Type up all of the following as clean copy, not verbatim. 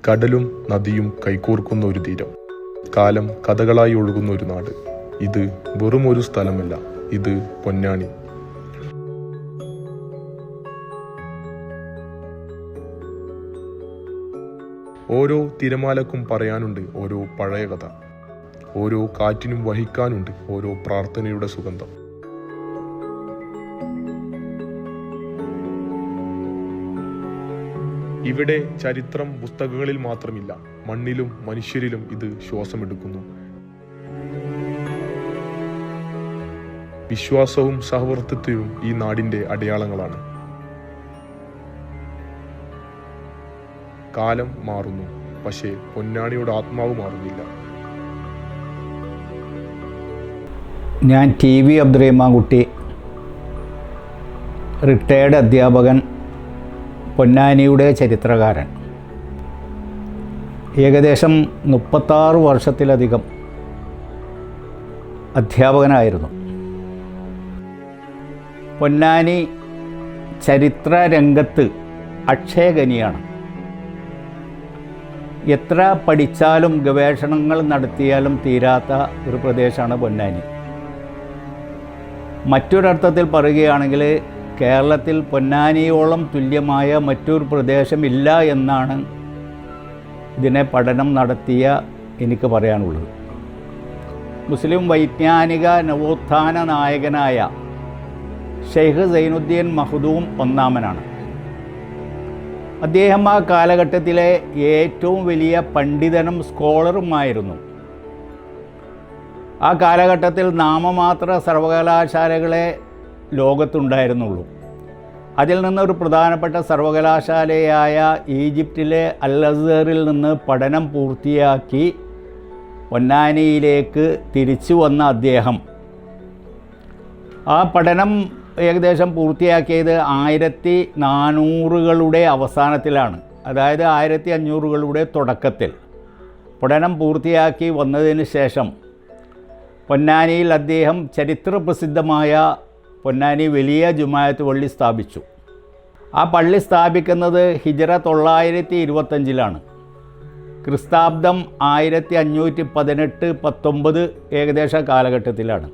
കടലും നദിയും കൈകോർക്കുന്ന ഒരു തീരം, കാലം കഥകളായി ഒഴുകുന്ന ഒരു നാട്. ഇത് വെറും ഒരു സ്ഥലമല്ല, ഇത് പൊന്നാനി. ഓരോ തിരമാലക്കും പറയാനുണ്ട് ഓരോ പഴയ കഥ, ഓരോ കാറ്റിനും വഹിക്കാനുണ്ട് ഓരോ പ്രാർത്ഥനയുടെ സുഗന്ധം. ഇവിടെ ചരിത്രം പുസ്തകങ്ങളിൽ മാത്രമില്ല, മണ്ണിലും മനുഷ്യരിലും ഇത് ശ്വാസമെടുക്കുന്നു. വിശ്വാസവും സഹവർത്തിത്വവും ഈ നാടിന്റെ അടയാളങ്ങളാണ്. കാലം മാറുന്നു, പക്ഷേ പൊന്നാനിയുടെ ആത്മാവ് മാറുന്നില്ല. ഞാൻ TV അബ്ദുറഹ്മാൻകുട്ടി, റിട്ടയേർഡ് അധ്യാപകൻ, പൊന്നാനിയുടെ ചരിത്രകാരൻ. ഏകദേശം 36 വർഷത്തിലധികം അധ്യാപകനായിരുന്നു. പൊന്നാനി ചരിത്ര രംഗത്ത് അക്ഷയഖനിയാണ്. എത്ര പഠിച്ചാലും ഗവേഷണങ്ങൾ നടത്തിയാലും തീരാത്ത ഒരു പ്രദേശമാണ് പൊന്നാനി. മറ്റൊരർത്ഥത്തിൽ പറയുകയാണെങ്കിൽ കേരളത്തിൽ പൊന്നാനിയോളം തുല്യമായ മറ്റൊരു പ്രദേശമില്ല എന്നാണ് ഇതിനെ പഠനം നടത്തിയ എനിക്ക് പറയാനുള്ളത്. മുസ്ലിം വൈജ്ഞാനിക നവോത്ഥാന നായകനായ ഷെയ്ഖ് സൈനുദ്ദീൻ മഖ്ദൂം ഒന്നാമനാണ്. അദ്ദേഹം ആ കാലഘട്ടത്തിലെ ഏറ്റവും വലിയ പണ്ഡിതനും സ്കോളറുമായിരുന്നു. ആ കാലഘട്ടത്തിൽ നാമമാത്ര സർവകലാശാലകളെ ലോകത്തുണ്ടായിരുന്നുള്ളൂ. അതിൽ നിന്നൊരു പ്രധാനപ്പെട്ട സർവകലാശാലയായ ഈജിപ്തിലെ അൽ അസ്ഹറിൽ നിന്ന് പഠനം പൂർത്തിയാക്കി പൊന്നാനിയിലേക്ക് തിരിച്ചു വന്ന അദ്ദേഹം ആ പഠനം ഏകദേശം പൂർത്തിയാക്കിയത് 1400കളുടെ അവസാനത്തിലാണ്. അതായത് 1500കളുടെ തുടക്കത്തിൽ പഠനം പൂർത്തിയാക്കി വന്നതിന് ശേഷം പൊന്നാനിയിൽ അദ്ദേഹം ചരിത്രപ്രസിദ്ധമായ പൊന്നാനി വലിയ ജുമാഅത്ത് പള്ളി സ്ഥാപിച്ചു. ആ പള്ളി സ്ഥാപിക്കുന്നത് ഹിജറ 925 ക്രിസ്താബ്ദം 1518-19 ഏകദേശ കാലഘട്ടത്തിലാണ്.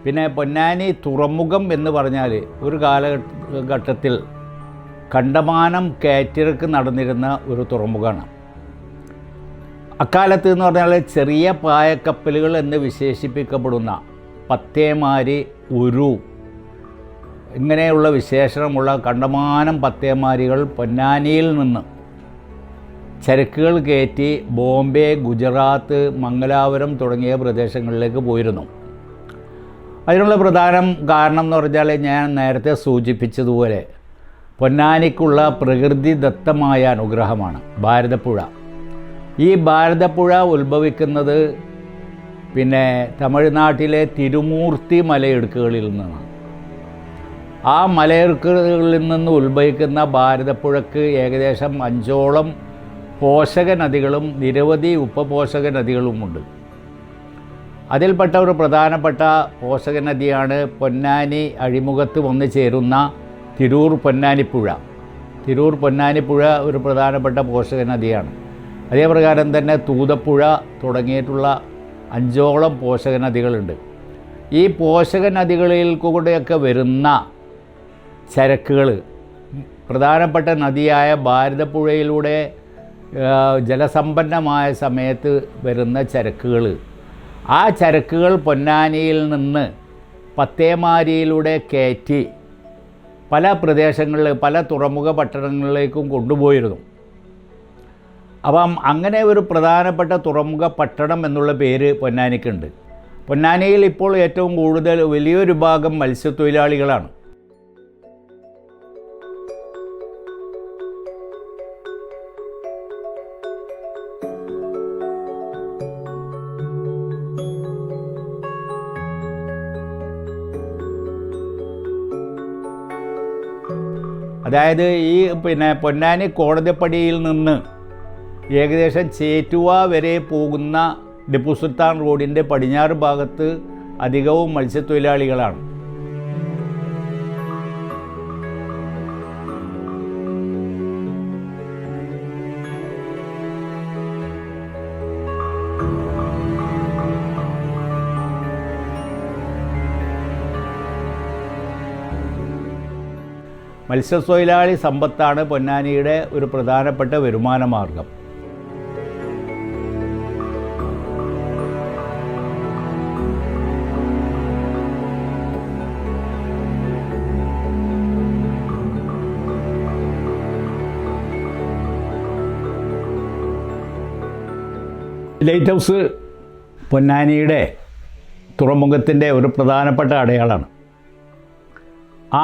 പിന്നെ പൊന്നാനി തുറമുഖം എന്ന് പറഞ്ഞാൽ ഒരു കാലഘട്ടത്തിൽ കണ്ടമാനം കയറ്റിറക്ക് നടന്നിരുന്ന ഒരു തുറമുഖമാണ്. അക്കാലത്ത് എന്ന് പറഞ്ഞാൽ ചെറിയ പായക്കപ്പലുകൾ എന്ന് വിശേഷിപ്പിക്കപ്പെടുന്ന പത്തേമാരി, ഉരു ഇങ്ങനെയുള്ള വിശേഷണമുള്ള കണ്ടമാനം പത്തേമാരികൾ പൊന്നാനിയിൽ നിന്ന് ചരക്കുകൾ കയറ്റി ബോംബെ, ഗുജറാത്ത്, മംഗലാപുരം തുടങ്ങിയ പ്രദേശങ്ങളിലേക്ക് പോയിരുന്നു. അതിനുള്ള പ്രധാന കാരണം എന്ന് പറഞ്ഞാൽ ഞാൻ നേരത്തെ സൂചിപ്പിച്ചതുപോലെ പൊന്നാനിക്കുള്ള പ്രകൃതിദത്തമായ അനുഗ്രഹമാണ് ഭാരതപ്പുഴ. ഈ ഭാരതപ്പുഴ ഉത്ഭവിക്കുന്നത് തമിഴ്നാട്ടിലെ തിരുമൂർത്തി മലയിടുക്കുകളിൽ നിന്നാണ്. ആ മലയിടുക്കുകളിൽ നിന്ന് ഉത്ഭവിക്കുന്ന ഭാരതപ്പുഴക്ക് ഏകദേശം 5ഓളം പോഷക നദികളും നിരവധി ഉപപോഷക നദികളുമുണ്ട്. അതിൽപ്പെട്ട ഒരു പ്രധാനപ്പെട്ട പോഷക നദിയാണ് പൊന്നാനി അഴിമുഖത്ത് വന്നു ചേരുന്ന തിരൂർ പൊന്നാനിപ്പുഴ. തിരൂർ പൊന്നാനിപ്പുഴ ഒരു പ്രധാനപ്പെട്ട പോഷക നദിയാണ്. അതേപ്രകാരം തന്നെ തൂതപ്പുഴ തുടങ്ങിയിട്ടുള്ള 5ഓളം പോഷക നദികളുണ്ട്. ഈ പോഷക നദികളിൽ കൂടെയൊക്കെ വരുന്ന ചരക്കുകൾ പ്രധാനപ്പെട്ട നദിയായ ഭാരതപ്പുഴയിലൂടെ ജലസമ്പന്നമായ സമയത്ത് വരുന്ന ചരക്കുകൾ, ആ ചരക്കുകൾ പൊന്നാനിയിൽ നിന്ന് പത്തേമാരിയിലൂടെ കയറ്റി പല പ്രദേശങ്ങളിൽ പല തുറമുഖ പട്ടണങ്ങളിലേക്കും കൊണ്ടുപോയിരുന്നു. അപ്പം അങ്ങനെ ഒരു പ്രധാനപ്പെട്ട തുറമുഖ പട്ടണം എന്നുള്ള പേര് പൊന്നാനിക്കുണ്ട്. പൊന്നാനിയിൽ ഇപ്പോൾ ഏറ്റവും കൂടുതൽ വലിയൊരു ഭാഗം മത്സ്യത്തൊഴിലാളികളാണ്. അതായത് ഈ പൊന്നാനി കോടതിപ്പടിയിൽ നിന്ന് ഏകദേശം ചേറ്റുവ വരെ പോകുന്ന ടിപ്പു സുൽത്താൻ റോഡിൻ്റെ പടിഞ്ഞാറ് ഭാഗത്ത് അധികവും മത്സ്യത്തൊഴിലാളികളാണ്. മത്സ്യത്തൊഴിലാളി സമ്പത്താണ് പൊന്നാനിയുടെ ഒരു പ്രധാനപ്പെട്ട വരുമാന മാർഗം. ലൈറ്റ് ഹൗസ് പൊന്നാനിയുടെ തുറമുഖത്തിൻ്റെ ഒരു പ്രധാനപ്പെട്ട അടയാളമാണ്.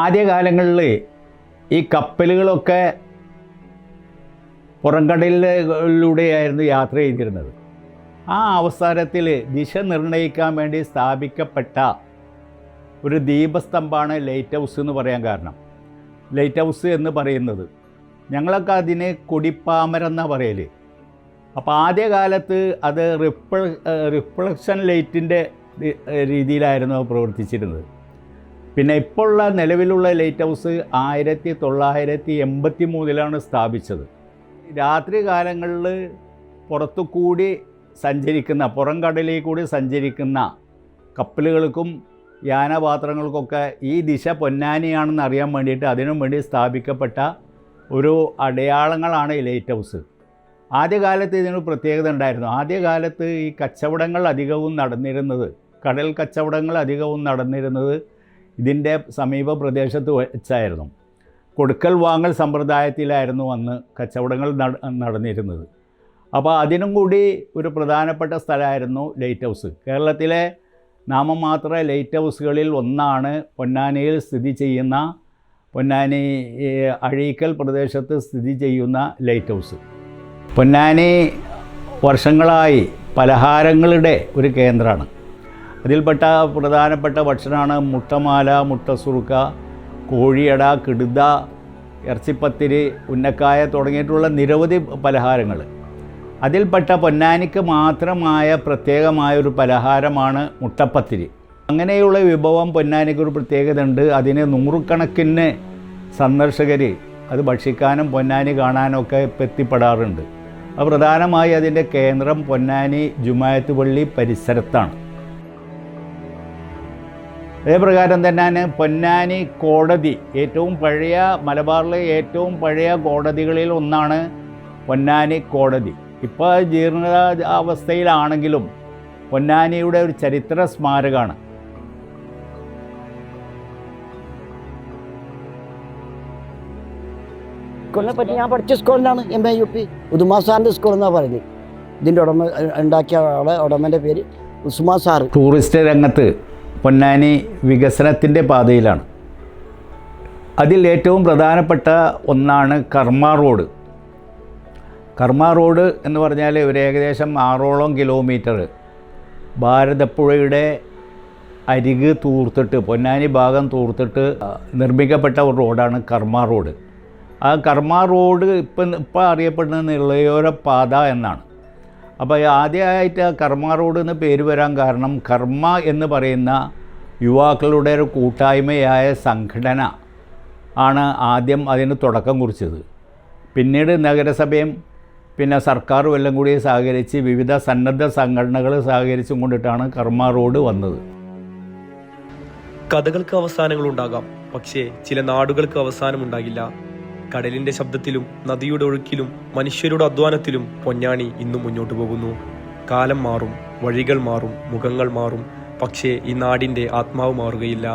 ആദ്യകാലങ്ങളിൽ ഈ കപ്പലുകളൊക്കെ പുറംകടലിലൂടെയായിരുന്നു യാത്ര ചെയ്തിരുന്നത്. ആ അവസരത്തിൽ ദിശ നിർണ്ണയിക്കാൻ വേണ്ടി സ്ഥാപിക്കപ്പെട്ട ഒരു ദീപസ്തംഭമാണ് ലൈറ്റ് ഹൗസ് എന്ന് പറയാൻ കാരണം. ലൈറ്റ് ഹൗസ് എന്ന് പറയുന്നത് ഞങ്ങളൊക്കെ അതിന് കൊടിപ്പാമരെന്നാണ് പറയൽ. അപ്പോൾ ആദ്യകാലത്ത് അത് റിഫ്ലക്ഷൻ ലൈറ്റിൻ്റെ രീതിയിലായിരുന്നു പ്രവർത്തിച്ചിരുന്നത്. പിന്നെ ഇപ്പോഴുള്ള നിലവിലുള്ള ലൈറ്റ് ഹൗസ് 1983 സ്ഥാപിച്ചത്. രാത്രി കാലങ്ങളിൽ പുറത്തു കൂടി സഞ്ചരിക്കുന്ന, പുറം കടലിൽ കൂടി സഞ്ചരിക്കുന്ന കപ്പലുകൾക്കും യാനപാത്രങ്ങൾക്കൊക്കെ ഈ ദിശ പൊന്നാനിയാണെന്ന് അറിയാൻ വേണ്ടിയിട്ട് അതിനും വേണ്ടി സ്ഥാപിക്കപ്പെട്ട ഒരു അടയാളങ്ങളാണ് ഈ ലൈറ്റ് ഹൗസ്. ആദ്യകാലത്ത് ഇതിനൊരു പ്രത്യേകത ഉണ്ടായിരുന്നു. ആദ്യകാലത്ത് ഈ കച്ചവടങ്ങൾ അധികവും നടന്നിരുന്നത്, കടൽ കച്ചവടങ്ങൾ അധികവും നടന്നിരുന്നത് ഇതിൻ്റെ സമീപ പ്രദേശത്ത് വെച്ചായിരുന്നു. കൊടുക്കൽ വാങ്ങൽ സമ്പ്രദായത്തിലായിരുന്നു അന്ന് കച്ചവടങ്ങൾ നടന്നിരുന്നത്. അപ്പോൾ അതിനും കൂടി ഒരു പ്രധാനപ്പെട്ട സ്ഥലമായിരുന്നു ലൈറ്റ് ഹൗസ്. കേരളത്തിലെ നാമമാത്ര ലൈറ്റ് ഹൗസുകളിൽ ഒന്നാണ് പൊന്നാനിയിൽ സ്ഥിതി ചെയ്യുന്ന, പൊന്നാനി അഴീക്കൽ പ്രദേശത്ത് സ്ഥിതി ചെയ്യുന്ന ലൈറ്റ് ഹൗസ്. പൊന്നാനി വർഷങ്ങളായി പലഹാരങ്ങളുടെ ഒരു കേന്ദ്രമാണ്. അതിൽപ്പെട്ട പ്രധാനപ്പെട്ട ഭക്ഷണമാണ് മുട്ടമാല, മുട്ടസുറുക്ക, കോഴിയട, കിടുത, ഇറച്ചിപ്പത്തിരി, ഉന്നക്കായ തുടങ്ങിയിട്ടുള്ള നിരവധി പലഹാരങ്ങൾ. അതിൽപ്പെട്ട പൊന്നാനിക്ക് മാത്രമായ പ്രത്യേകമായൊരു പലഹാരമാണ് മുട്ടപ്പത്തിരി. അങ്ങനെയുള്ള വിഭവം പൊന്നാനിക്കൊരു പ്രത്യേകത ഉണ്ട്. അതിന് നൂറുകണക്കിന് സന്ദർശകർ അത് ഭക്ഷിക്കാനും പൊന്നാനി കാണാനൊക്കെ എത്തിപ്പെടാറുണ്ട്. അത് പ്രധാനമായി അതിൻ്റെ കേന്ദ്രം പൊന്നാനി ജുമായത്ത് പള്ളി പരിസരത്താണ്. അതേപ്രകാരം തന്നെയാണ് പൊന്നാനി കോടതി, ഏറ്റവും പഴയ, മലബാറിലെ ഏറ്റവും പഴയ കോടതികളിൽ ഒന്നാണ് പൊന്നാനി കോടതി. ഇപ്പോൾ ജീർണ അവസ്ഥയിലാണെങ്കിലും പൊന്നാനിയുടെ ഒരു ചരിത്ര സ്മാരകമാണ്. സ്കൂളിനെ പറ്റി ഞാൻ പഠിച്ച സ്കൂളിലാണ് MAUP ഉദുമാ സാറിൻ്റെ സ്കൂൾ എന്നാണ് പറയുന്നത്. ഇതിൻ്റെ ഉണ്ടാക്കിയ ആളെ ഉടമൻ്റെ പേര് ഉസ്മാ സാറ്. ടൂറിസ്റ്റ് രംഗത്ത് പൊന്നാനി വികസനത്തിൻ്റെ പാതയിലാണ്. അതിൽ ഏറ്റവും പ്രധാനപ്പെട്ട ഒന്നാണ് കർമ്മ റോഡ്. കർമ്മ റോഡ് എന്ന് പറഞ്ഞാൽ ഒരു ഏകദേശം 6ഓളം കിലോമീറ്റർ ഭാരതപ്പുഴയുടെ അരിക് തൂർത്തിട്ട്, പൊന്നാനി ഭാഗം തൂർത്തിട്ട് നിർമ്മിക്കപ്പെട്ട ഒരു റോഡാണ് കർമ്മ റോഡ്. ആ കർമ്മ റോഡ് ഇപ്പോൾ അറിയപ്പെടുന്നത് നിളയോര പാത എന്നാണ്. അപ്പോൾ ആദ്യമായിട്ട് കർമ്മ റോഡ് എന്ന് പേര് വരാൻ കാരണം കർമ്മ എന്ന് പറയുന്ന യുവാക്കളുടെ ഒരു കൂട്ടായ്മയായ സംഘടന ആണ് ആദ്യം അതിന് തുടക്കം കുറിച്ചത്. പിന്നീട് നഗരസഭയും പിന്നെ സർക്കാരും എല്ലാം കൂടി സഹകരിച്ച് വിവിധ സന്നദ്ധ സംഘടനകൾ സഹകരിച്ചും കൊണ്ടിട്ടാണ് കർമ്മ റോഡ് വന്നത്. കഥകൾക്ക് അവസാനങ്ങളുണ്ടാകാം, പക്ഷേ ചില നാടുകൾക്ക് അവസാനമുണ്ടാകില്ല. കടലിന്റെ ശബ്ദത്തിലും നദിയുടെ ഒഴുക്കിലും മനുഷ്യരുടെ അധ്വാനത്തിലും പൊന്നാനി ഇന്നും മുന്നോട്ട് പോകുന്നു. കാലം മാറും, വഴികൾ മാറും, മുഖങ്ങൾ മാറും, പക്ഷേ ഈ നാടിൻ്റെ ആത്മാവ് മാറുകയില്ല.